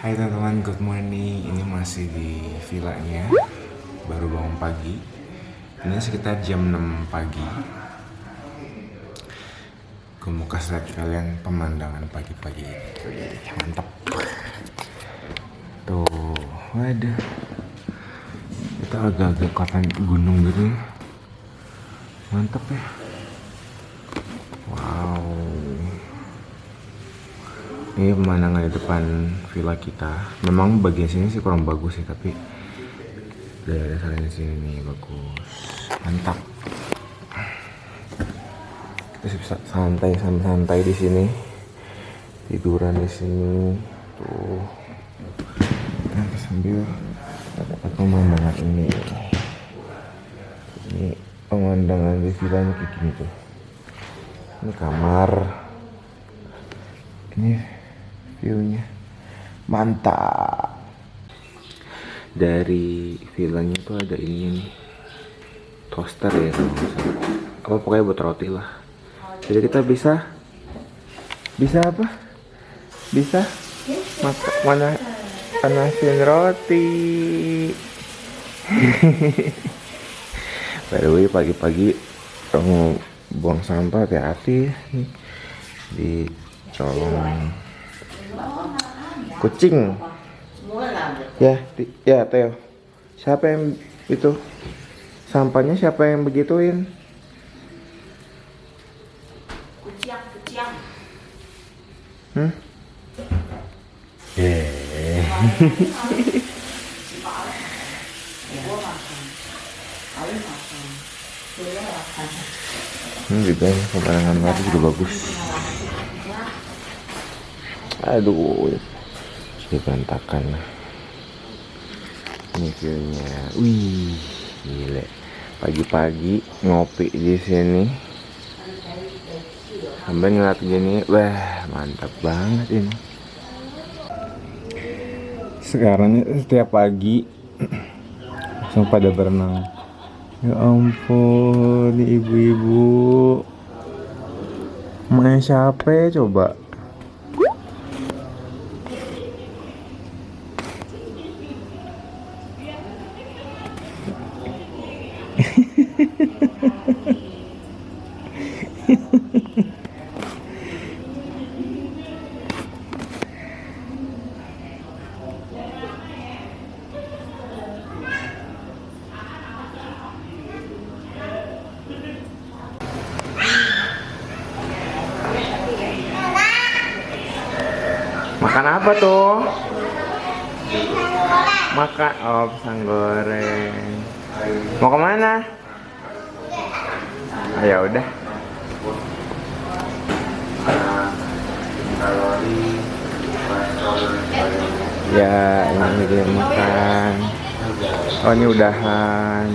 Hai teman-teman, good morning. Ini masih di villanya. Baru bangun pagi. Ini sekitar jam 6 pagi. Gue mau kasih lihat kalian pemandangan pagi-pagi. Mantap. Tuh, waduh. Kita agak-agak kelihatan gunung gitu. Mantap ya. Wow. Ini pemandangan di depan villa kita. Memang bagian sini sih kurang bagus sih, tapi dari sana sini nih bagus. Mantap. Kita bisa santai di sini. Tiduran di sini. Tuh. Nanti sambil dapat pemandangan ini. Ini pemandangan di villanya kayak gini tuh. Ini kamar. Ini view-nya mantap. Dari villanya tuh ada ini nih, toaster ya kalau nggak salah. Apa pokoknya buat roti lah. Jadi kita bisa apa? Bisa panasin roti. By the way, pagi-pagi kamu buang sampah hati-hati nih di colong kucing. Ya Teo, siapa yang itu sampahnya, siapa yang begituin? Kuciang. Juga pemandangan luar juga bagus. Aduh, jadi berantakan. Ini view-nya. Wih, gile. Pagi-pagi ngopi di sini. Sampai ngeliat gini, wah mantap banget ini. Sekarang setiap pagi langsung pada berenang. Ya ampun, ibu-ibu. Main siapa ya coba? Makan apa tuh? Makan pisang goreng. Mau kemana? Ya udah. Ya, ini dia makan. Oh, ini udahan.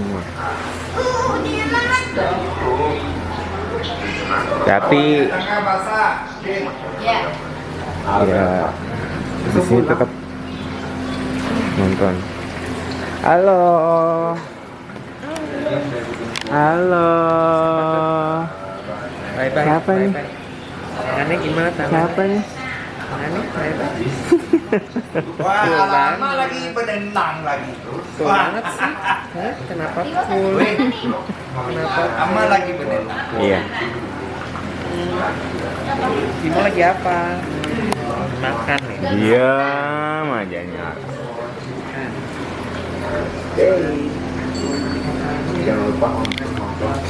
Tapi ya, di sini tetap nonton. Halo. Bye-bye. Siapa nih? Tangannya gimana tangannya? Siapa nih? Tangannya bye-bye. Wah, lama lagi berenang lagi. Tuh banget sih. Hah? Kenapa full? Kenapa? Lama lagi berenang. Iya. Bimo lagi apa? Makan nih. Diam aja nyala. Jangan lupa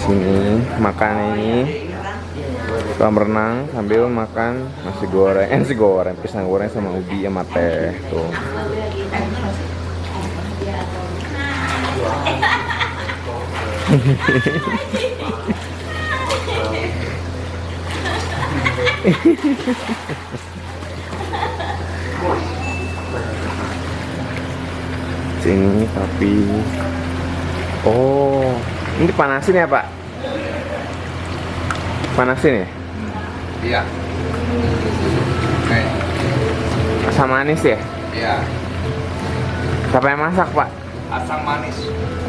sini makan ini. Kolam renang sambil makan nasi goreng, pisang goreng sama ubi sama teh tuh. Sini tapi oh, ini dipanasin ya Pak? Panasin ya? Iya. Oke. Asam manis ya? Iya. Siapa yang masak Pak? Asam manis.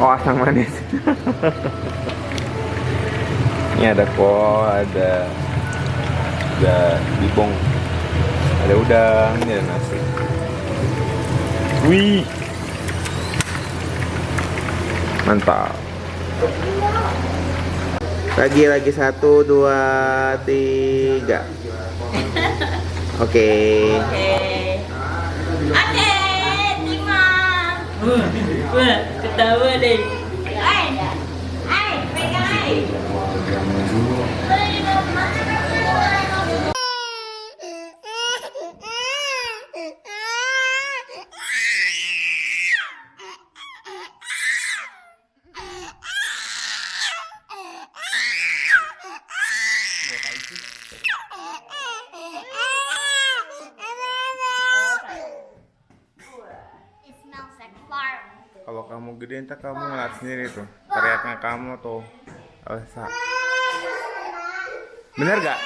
Oh, asam manis. Ini ada kol, ada bibong, ada udang, ini ada nasi. Wih. Mantap. Lagi 1, 2, 3. Oke. Oke, Timang. Wah, ketawa deh. Pegang. It smells like fart. Kalau kamu gede ntar kamu ngeliat sendiri tuh teriaknya kamu tuh Elsa. Bener gak?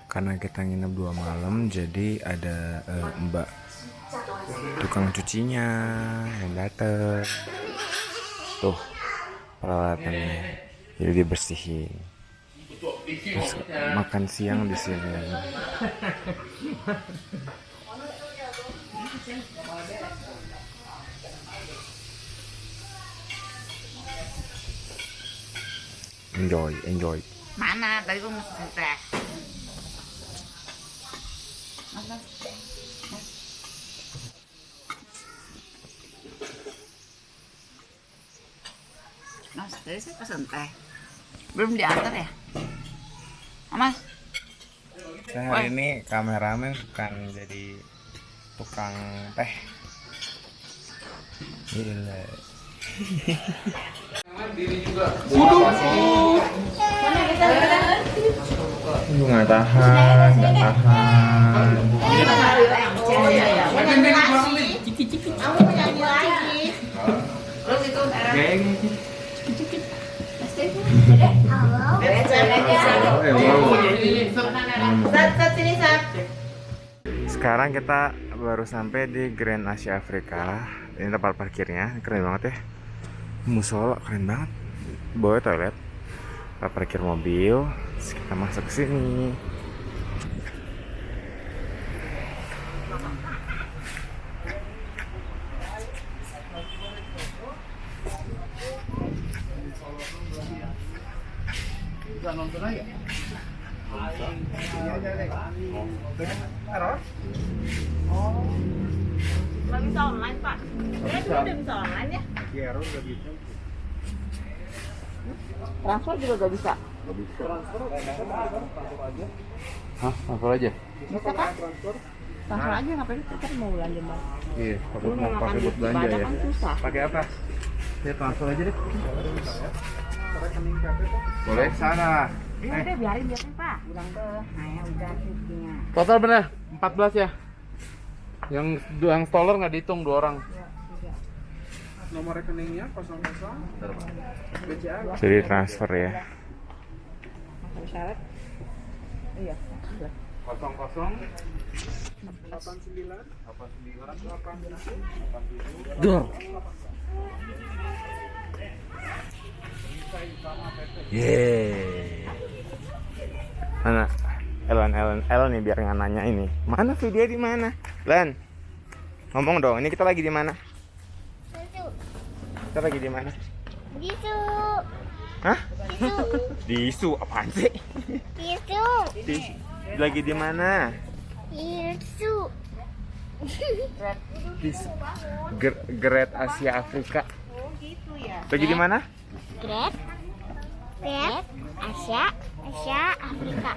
Karena kita nginep 2 malam, jadi ada mbak tukang cucinya yang dateng. Tuh peralatannya, jadi dibersihin. Terus makan siang di sini. Enjoy. Mana? Tadi gua mesti teh. Mas, tadi saya pesen teh. Belum diantar ya? Mas, Saya hari ini kameramen bukan jadi tukang teh. Gila. Lu nggak tahan. Kamu nyanyi lagi. Sekarang kita baru sampai di Grand Asia Afrika. Ini tempat parkirnya, keren banget ya. Musola keren banget. Bawa toilet. Kita parkir mobil, terus kita masuk ke sini. nggak bisa online Pak. Udah bisa online ya? Transfer juga gak bisa. Hah? Transfer aja? Bisa kan? Transfer aja ngapain kita mau belanja Bang? Iya, Lu mau makan buat belanja ibadah ya. kan susah. Pakai apa? Ya transfer aja deh. Boleh sana. Ya udah biarin Pak. Bilang tuh, nah ya udah cucinya. Total bener 14 ya. Yang stoler nggak dihitung 2 orang. Nomor rekeningnya 00 BCA. Jadi transfer ya. Mau syarat? Iya. 00 89 Dor. Yeay. Mana? Ellen nih biar nggak nanya ini. Mana video di mana? Len. Ngomong dong, ini kita lagi di mana? Kita lagi di mana? Tisu. Hah? Tisu. Di isu apaan sih? Tisu. Lagi di mana? Tisu. Di Great Asia Afrika. Oh gitu ya. Lagi di mana? Great. Asia Afrika.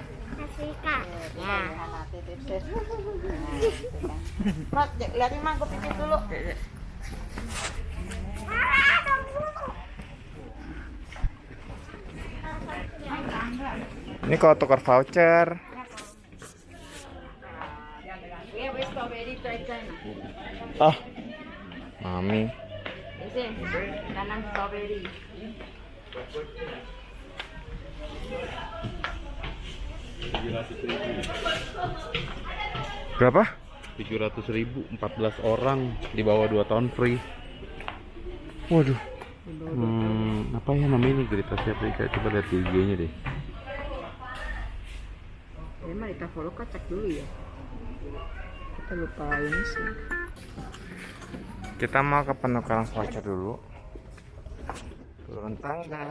Ya. Mat, liatin mah gue pipis dulu. Ini kalau tukar voucher. Ya, wes strawberry try China. Ah, mami. Ese, kanan strawberry. Berapa? 700.000 14 orang di bawah 2 tahun free. Waduh. Apa ya namanya ini Great Asia Afrika? Coba lihat di IG-nya deh. Ini mah kita follow cek dulu ya. Kita lupa ini sih. Kita mau ke penukaran voucher dulu. Turun tangga.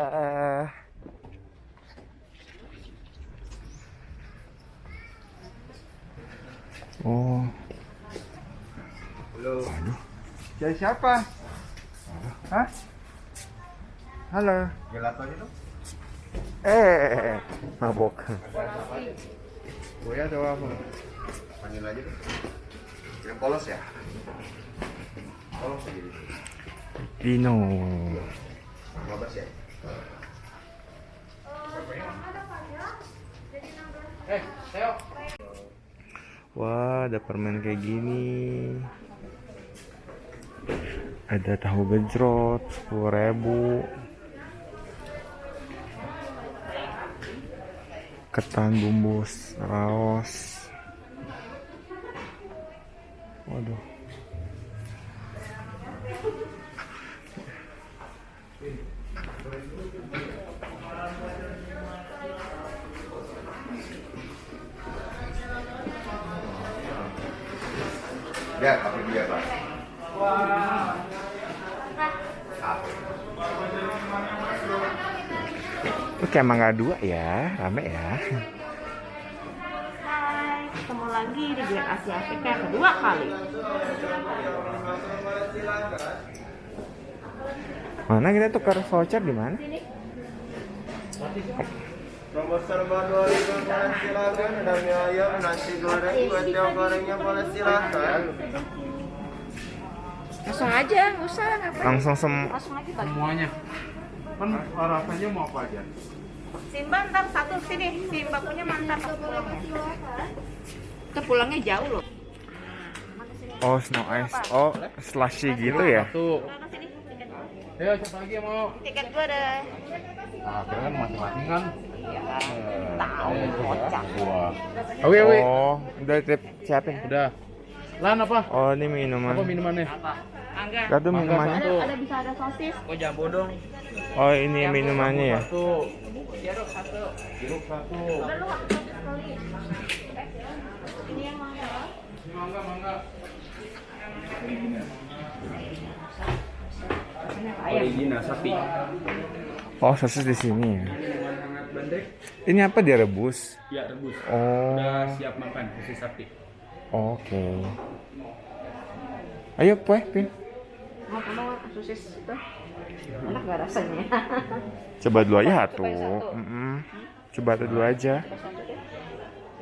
Oh. Halo. Cari siapa? Hah? Halo. Gelatonya tuh? Mabok. Buaya atau apa? Panggil aja deh. Yang polos ya? Polos aja gitu. Dino. 15 ya? Ayo. Wah, ada permen kayak gini. Ada tahu gejrot 10.000. Ketan bumbu raos. Waduh. Ya, tapi dia Pak. Itu kayak mangga 2 ya, rame ya. Hai, ketemu lagi di Grand Asia Afrika kedua kali. Mana kita tukar voucher di mana? Nomor serba 2000 boleh silakan. Ada mie ayam, nasi goreng, kue tiaw gorengnya boleh silakan. Langsung aja, nggak usah ngapain. Langsung Langsung aja bagi. Semuanya. Kan rasanya mau apa aja? Simba ntar satu sini, Simba punya mantap pulangnya. Kita pulangnya jauh loh. Oh, snow ice. Oh, slushy gitu ya. Satu. Ayo, siapa lagi yang mau? Tiket gua ada. Nah, kira kan masing-masing kan. Tahu kocak. Wah. Awi, awi. Oh, udah tip siapin. Udah. Lan apa? Oh, ini Apa minuman. minumannya? Angga. Satu Mangga minumannya. satu. Ada bisa ada sosis. Oh, ini minumannya ya. Satu. Jeruk satu. Jeruk satu. Udah lu satu sekali. Ini yang mana? Ini mangga, mangga. Original sapi. Oh, sosis di sini ya. Ini apa direbus? Ya, rebus. Oh, Siap makan, sosis sapi. oke. Ayo, Pin. Mau sosis itu? Enak gak rasanya? Coba dulu aja satu. Coba satu. Coba tuh dulu aja.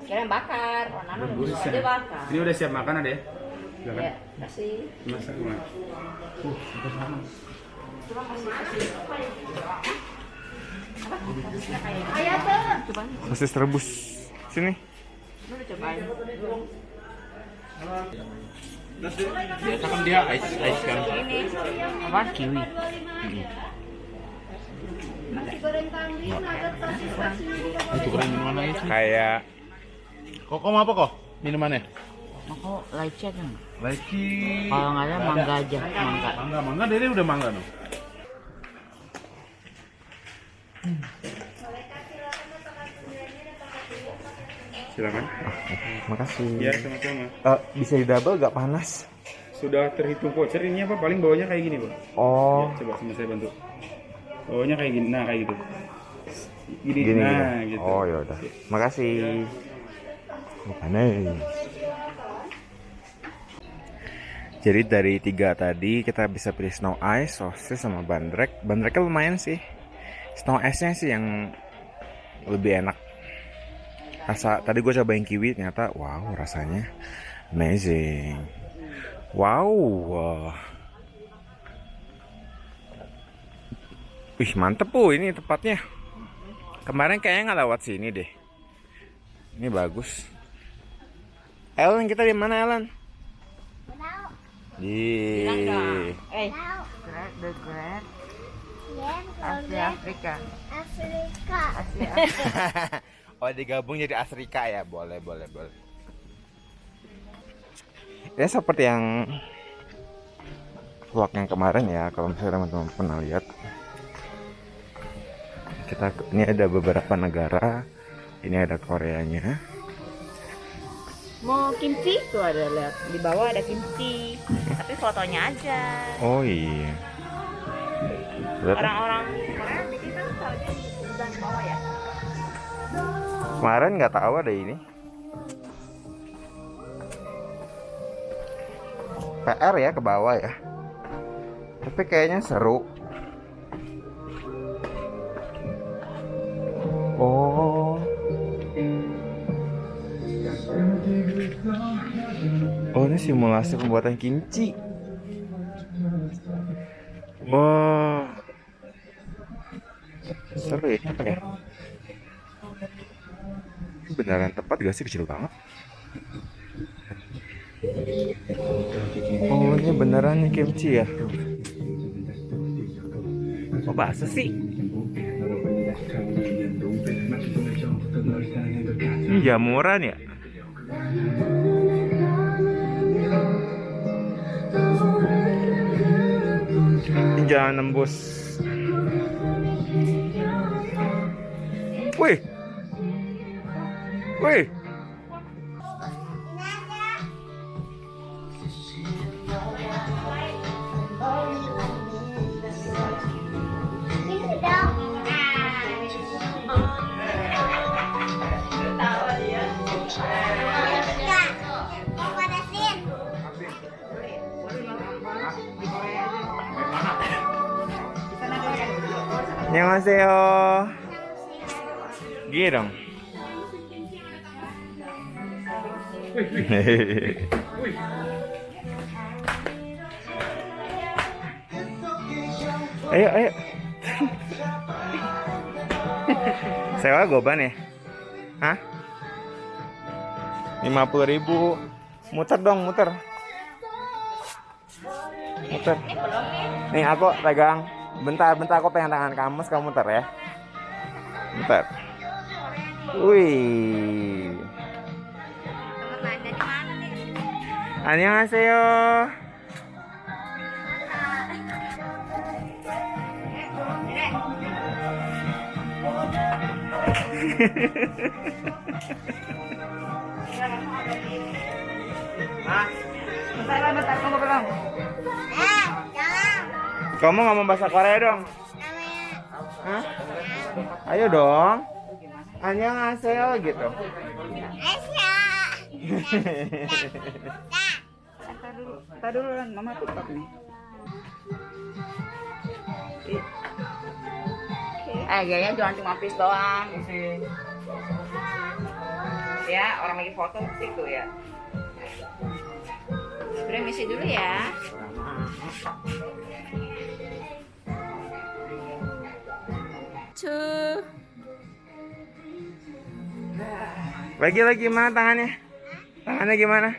Kira yang bakar, warna dia bakar. Ini udah siap makan ada ya? Ya, kasih. Masak gimana? Cuma kasih. Ayo tuh. Cobain. Sosis rebus. Sini. Lu udah cobain. Biasa kan dia ice kan. Ini apa? Kiwi. Itu keren minuman lagi sih. Kayak Kok mau apa kok? Minumannya? Aku lychee kan? Lagi. Kalau nggak ada mangga aja, mangga. Mangga, mangga. Dede udah mangga no. Silakan. makasih. Ya, sama-sama. Bisa di double gak panas? Sudah terhitung voucher ini apa? Paling bawahnya kayak gini, Pak. Oh, Ya, coba sama saya bantu. Bawahnya kayak gini. Nah, kayak gitu. Gini, gini. nah, gitu. Oh, ya udah. Makasih. Panas. Jadi dari 3 tadi kita bisa pilih snow ice, sosis sama bandrek. Bandreknya lumayan sih. Snow ice-nya sih yang lebih enak. Rasa tadi gue cobain kiwi ternyata wow, rasanya amazing. Wow. Wih, mantep ini tempatnya. Kemarin kayaknya nggak lewat sini deh. Ini bagus. Ellen, kita di mana Ellen? Di The Great Ya, Afrika. Afrika. Oh, digabung jadi Afrika ya. Boleh. Ya seperti yang vlog yang kemarin ya, kalau misalnya teman-teman pernah lihat. Ini ada beberapa negara. Ini ada Koreanya. Mau kimchi? Tuh ada, lihat di bawah ada kimchi. Tapi fotonya aja. Oh iya. Lihat, Orang-orang Korea bikin kan taruhnya di sebelah bawah ya. kemarin nggak tahu ada ini. PR ya ke bawah ya. Tapi kayaknya seru. Oh. Oh, ini simulasi pembuatan kimchi. Wah. Seru ya, apa ya? Beneran tepat gak sih, kecil banget? Oh, ini beneran nih kimchi ya? Kok basah sih? Ini jamuran ya? Ini jangan nembus. Wih. Wih. Ini dong. Ya, mau panasin. 안녕하세요. Gini dong. Ayo, ayo. Sewa goban ya? Hah? 50.000. Muter dong, muter. Muter. Nih aku pegang. Bentar, aku pengen tangan kamu, kamu muter ya. Bentar. Wih. Teman dari mana nih? 안녕하세요. Bentar, tunggu belum. Jangan. Kamu ngomong bahasa Korea dong. Hah? Ayo dong. 안녕하세요 gitu. Esya. Tar dulu kan, mama TikTok nih. Gayanya jangan cuma pis doang. Ya, orang lagi foto situ ya. Udah misi dulu ya. Lagi gimana tangannya? Tangannya gimana?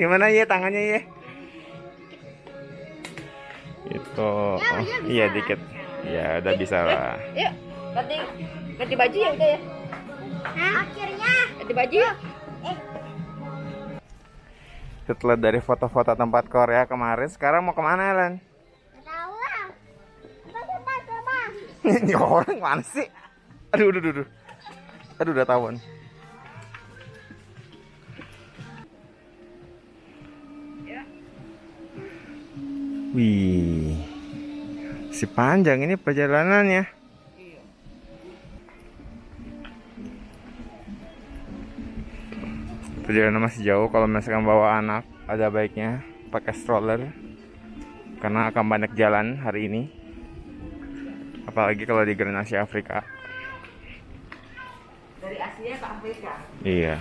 Gimana ya tangannya ya? Itu. Oh, iya dikit. Ya udah bisa lah. Yuk, ganti baju ya udah ya. Akhirnya. Ganti baju yuk. Setelah dari foto-foto tempat Korea kemarin, sekarang mau kemana Ellen? Tahu lah. Coba. Ini orang mana sih? Aduh. Aduh udah tahuan. Wih, si panjang ini perjalanannya. Perjalanan masih jauh. Kalau misalkan bawa anak, ada baiknya pakai stroller karena akan banyak jalan hari ini. Apalagi kalau di Grand Asia Afrika. Dari Asia ke Afrika. Iya,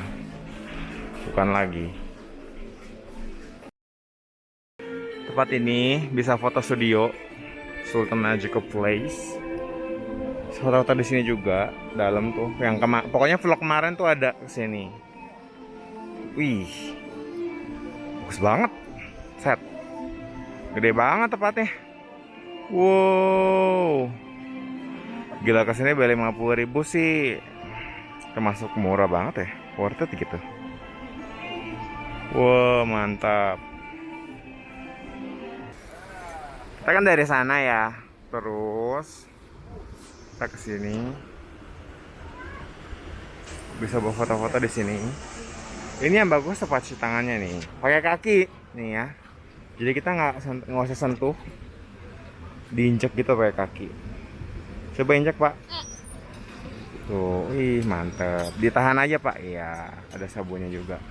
bukan lagi. Tempat ini bisa foto studio Sultan Magical Place. Foto-foto di sini juga dalam tuh. Yang pokoknya vlog kemarin tuh ada kesini. Wih, bagus banget. Set, gede banget tempatnya. Wow, gila, kesini beli 50.000 sih. Termasuk murah banget ya, worth it gitu. Wow, mantap. Kita kan dari sana ya, terus kita kesini. bisa bawa foto-foto di sini. Ini yang bagus tepat cuci tangannya nih, pakai kaki nih ya. Jadi kita nggak usah sentuh, diinjek gitu pakai kaki. Coba injek pak. Tuh, ih mantep. Ditahan aja pak. Iya, ada sabunnya juga.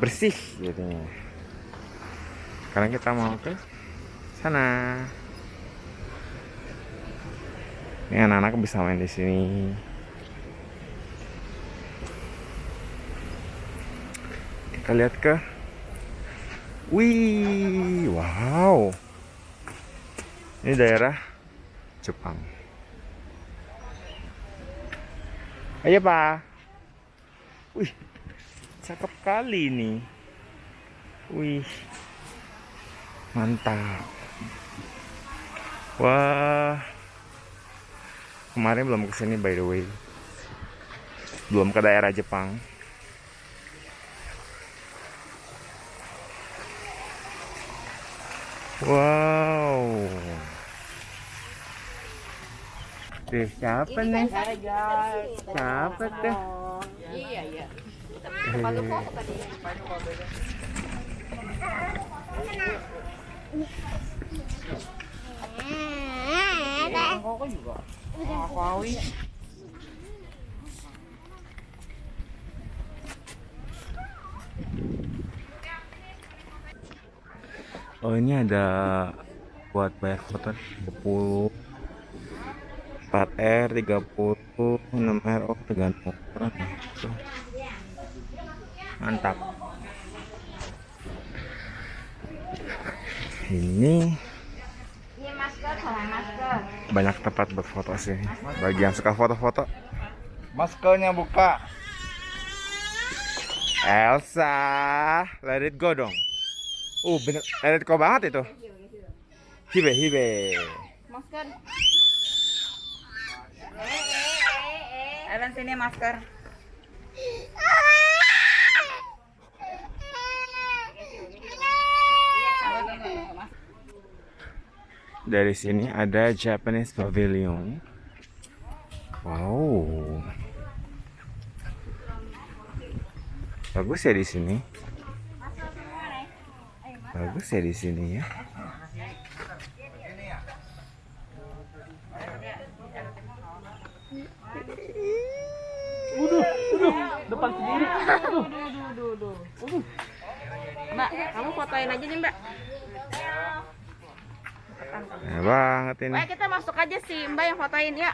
Bersih jadinya. Sekarang kita mau ke sana. Ini anak-anak bisa main di sini. Kita lihat ke. Wih, wow. Ini daerah Jepang. Ayo pak. Wih, cakep kali nih. Wih, mantap. Wah, kemarin belum kesini by the way. Belum ke daerah Jepang. Wow. Tuh, siapa nih? Siapa tuh? Iya, iya. Oh ini ada buat bayar foto 30 4R 30 6R oh tergantung orang ya. Tuh. Mantap. Ini Iya masker, sama masker. banyak tempat buat foto sih. Bagi yang suka foto-foto. Maskernya buka. Elsa, let it go dong. Bener, let it go banget itu. Hibe. Masker. Alan sini masker. Dari sini ada Japanese Pavilion. Wow. Bagus ya di sini. Bagus ya di sini ya. Depan sendiri. Mbak, kamu fotoin aja nih mbak. Nah banget ini. Ayo kita masuk aja sih mbak yang fotoin ya.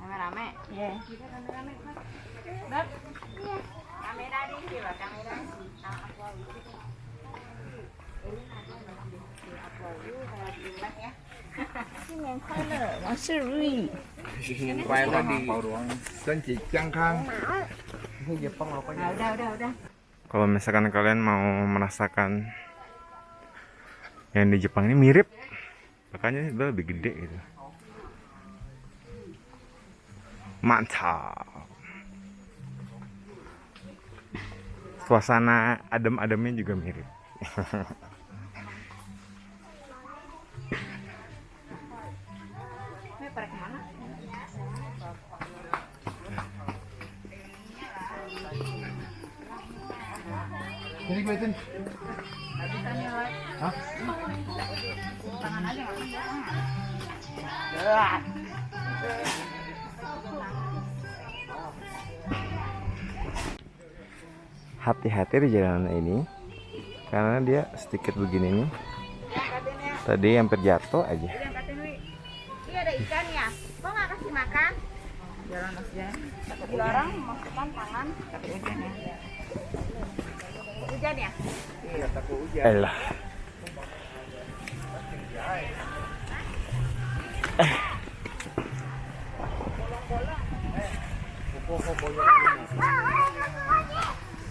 Rame-rame. Iya. Mbak. Kamera di sini lah, kamera. Udah. Kalau misalkan kalian mau merasakan yang di Jepang ini mirip, makanya itu lebih gede gitu. Mantap. Suasana adem-ademnya juga mirip. Ini pada kemana? Jadi kelihatan. Hah? Tangan aja nggak bisa. Hati-hati di jalanan ini karena dia sedikit begini nih. Tadi hampir jatuh aja. Ini ada ikan ya. Kok nggak kasih makan? Jalan aja. Takut dilarang, masukkan tangan. Takut hujan ya. Hujan ya? Iya, takut hujan. Elah.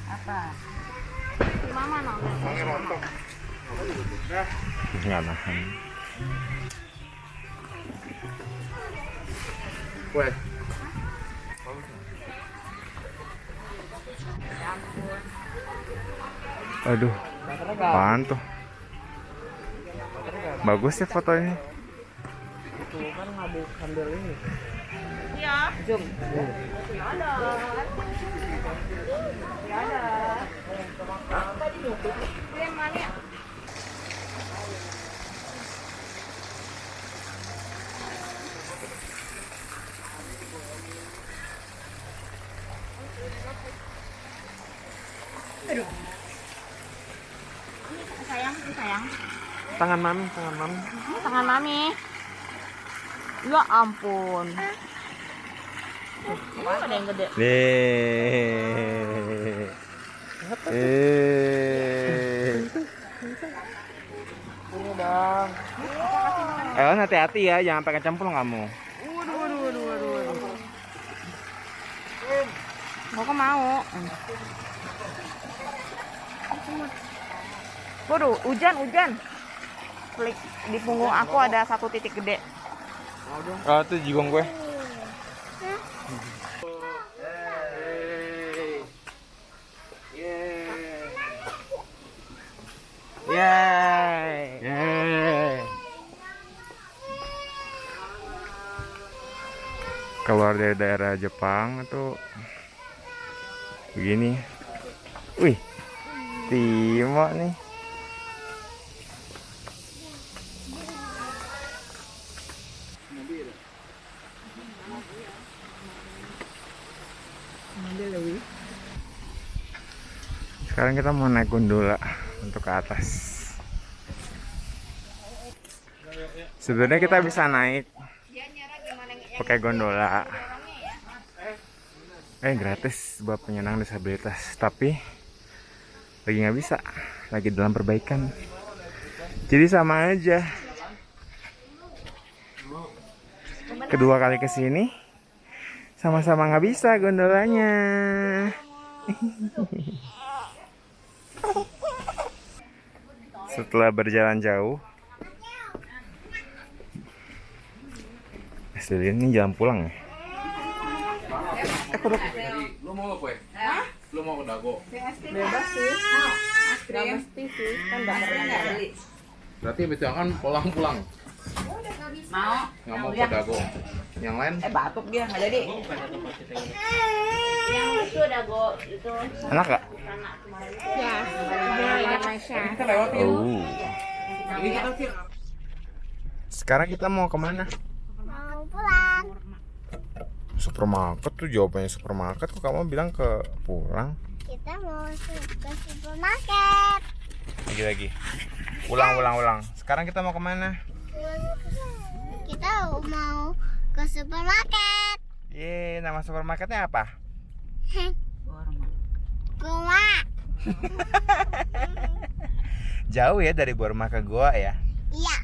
Apa? Si mama nongol. Nggak nahan. Wes. Aduh, apaan tuh? Bagus ya fotonya. Itu kan ngambil ini. Iya. Zoom. Ada. Sayang, sayang. Tangan mami, tangan mami. Tangan mami. Ya ampun. Ada yang gede. Ini dong. Hati-hati ya, jangan pakai cemplung kamu. Waduh. Mau kok mau? Waduh, hujan. Klik di punggung aku ada satu titik gede. Oh, itu jigong gue. Yeay. Keluar dari daerah Jepang itu begini. Wih, Timo nih. Sekarang kita mau naik gondola untuk ke atas. Sebenarnya kita bisa naik pakai gondola. Gratis buat penyandang disabilitas, tapi lagi nggak bisa, lagi dalam perbaikan. Jadi sama aja. Kedua kali kesini sama-sama nggak bisa gondolanya. Setelah berjalan jauh, asli ini jalan pulang ya. Lu mau apa ya? Lu mau ke Dago? Bebas sih. Gak mesti sih, kan dasarnya beli. Berarti betul kan pulang. Mau? Nggak mau ke Dago. Yang lain? Batuk dia nggak jadi. Yang itu Dago itu. Enak gak? Ya. Kita lewatin. Oh. Sekarang kita mau kemana? Mau pulang. Supermarket tuh jawabannya supermarket. Kok kamu bilang ke pulang? Kita mau ke supermarket. Lagi. Ulang. Sekarang kita mau kemana? Kita mau ke supermarket. Nama supermarketnya apa? Gua. Jauh ya dari Borma ke Goa ya? Iya.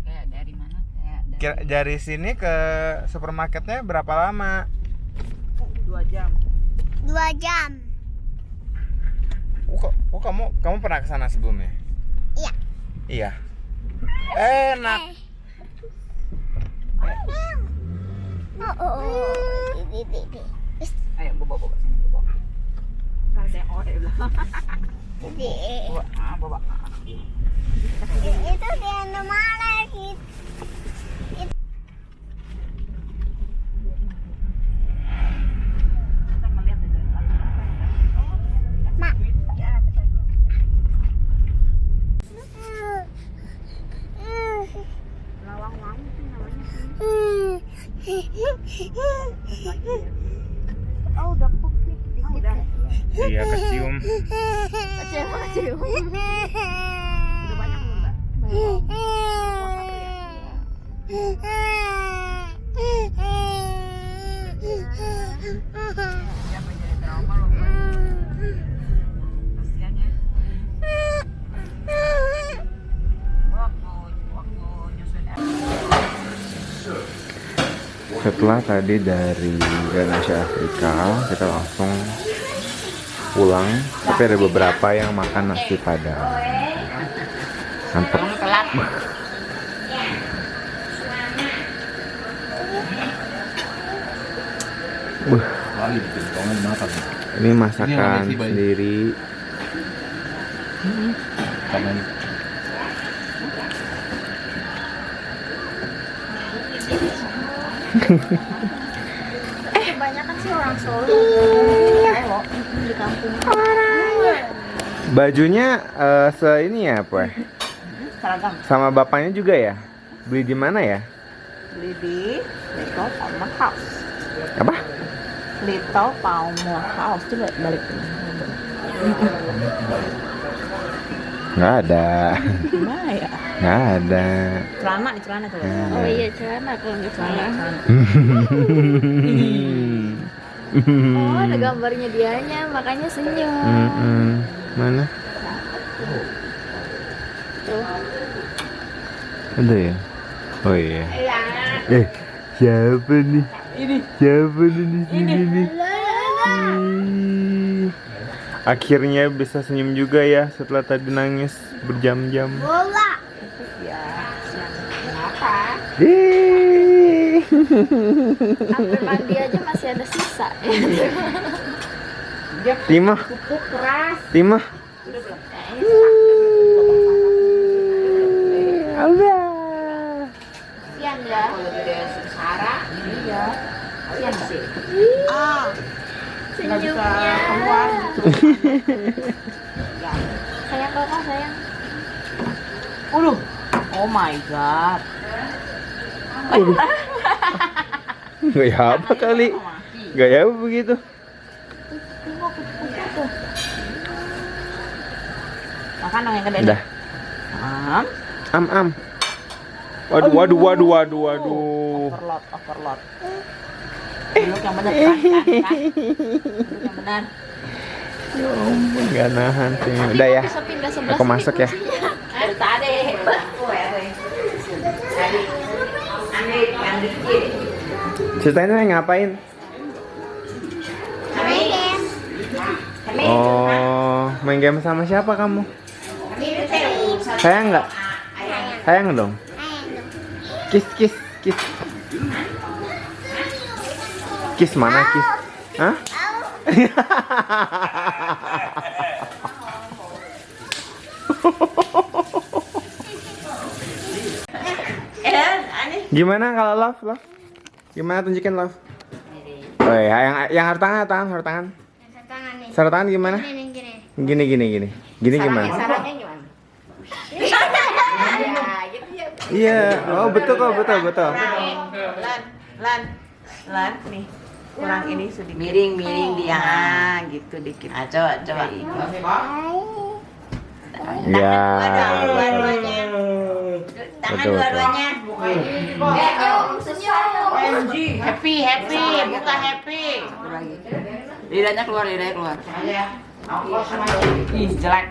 Kayak dari mana? Dari sini ke supermarketnya berapa lama? 2 jam. 2 jam. Oh, kamu pernah ke sana sebelumnya? Iya. Iya. Enak. Di. Ayo bawa sini bawa. Ada yang ore lah. Di. Bawa. Itu di Indomaret. Kita ngeliat dari atas. Mak. Lawang wangi sih namanya. Oh, udah pupik. Udah. Iya, kecium. Kecil. Udah banyak belum, Mbak? Siapa jadi trauma loh, Mbak? Kasihan ya. Waktu nyusun Setelah tadi dari Grand Asia Afrika, kita langsung pulang. Tapi ada beberapa yang makan nasi padang. Mantap. telat. Lagi bikin tongan makan. Ini masakan Ini yang sendiri. Karena Kebanyakan sih orang Solo. kok di kampung. Bajunya ini ya apa? Seragam. Sama bapaknya juga ya? Beli di mana ya? Beli di Little Palmer House. Apa? Little Palmer House. Coba balik. Nggak ada. Gimana ya? Nggak ada. Celana di celana coba. Oh iya celana kalau nggak salah. Oh ada gambarnya dianya makanya senyum. Mana? Tuh. Ada ya? Oh iya. Siapa nih? Siapa nih di sini nih? Akhirnya bisa senyum juga ya setelah tadi nangis berjam-jam. Bola. Sampai mandi aja masih ada sisa. Timah. Pupuk keras. Timah. Kasian ya. Kalau gede sengsara. Iya. Kasian sih. Nggak bisa keluar gitu. Sayang kakak sayang. Oh my god. Gaya apa kali? Gaya apa begitu? Makan dong yang gede. Udah. Am. Waduh. Overload. Duduk yang benar kan? Duduk yang benar. Ya ampun, gak nahan sih. Udah ya. Bisa pindah sebelah Aku masuk ya. Dari tadi. Ceritain nih ngapain? Oh, main game sama siapa kamu? Sayang nggak? Sayang dong. Kiss. Kiss mana kiss? Hah? Gimana kalau love? Gimana tunjukin love? Oh ya, yang harus tangan. Tangan nih. Sarung tangan gimana? Gini. Gini gimana? Sarangnya gimana? Iya, oh betul. Lan nih. Kurang ini sedikit. Miring dia gitu dikit. Coba. Ya. Dua-duanya. Tangan Betul. dua-duanya. Senyum. Happy, buka happy. Lidahnya keluar. Ih, jelek.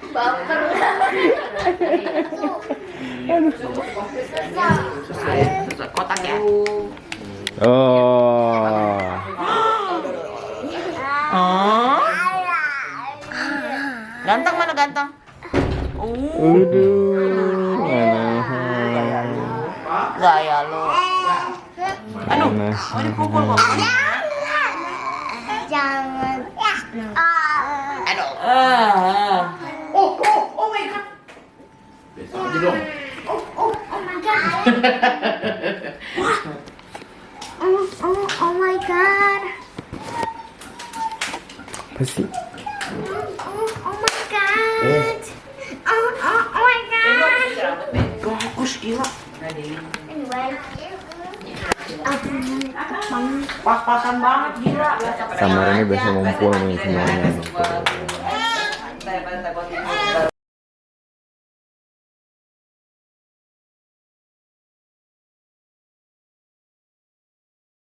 Baper. Kotak ya. Oh. Ganteng mana ganteng? Aduh, nahan. Gaya lo. Aduh, Nahan. mau dipukul kok. Jangan. Aduh. Oh my god. Oh my god. Apa sih? Oh my god. Oh my god. Bagus gila. Anyway. Pas-pasan banget gila. Kamar ini biasa ngumpul nih semuanya.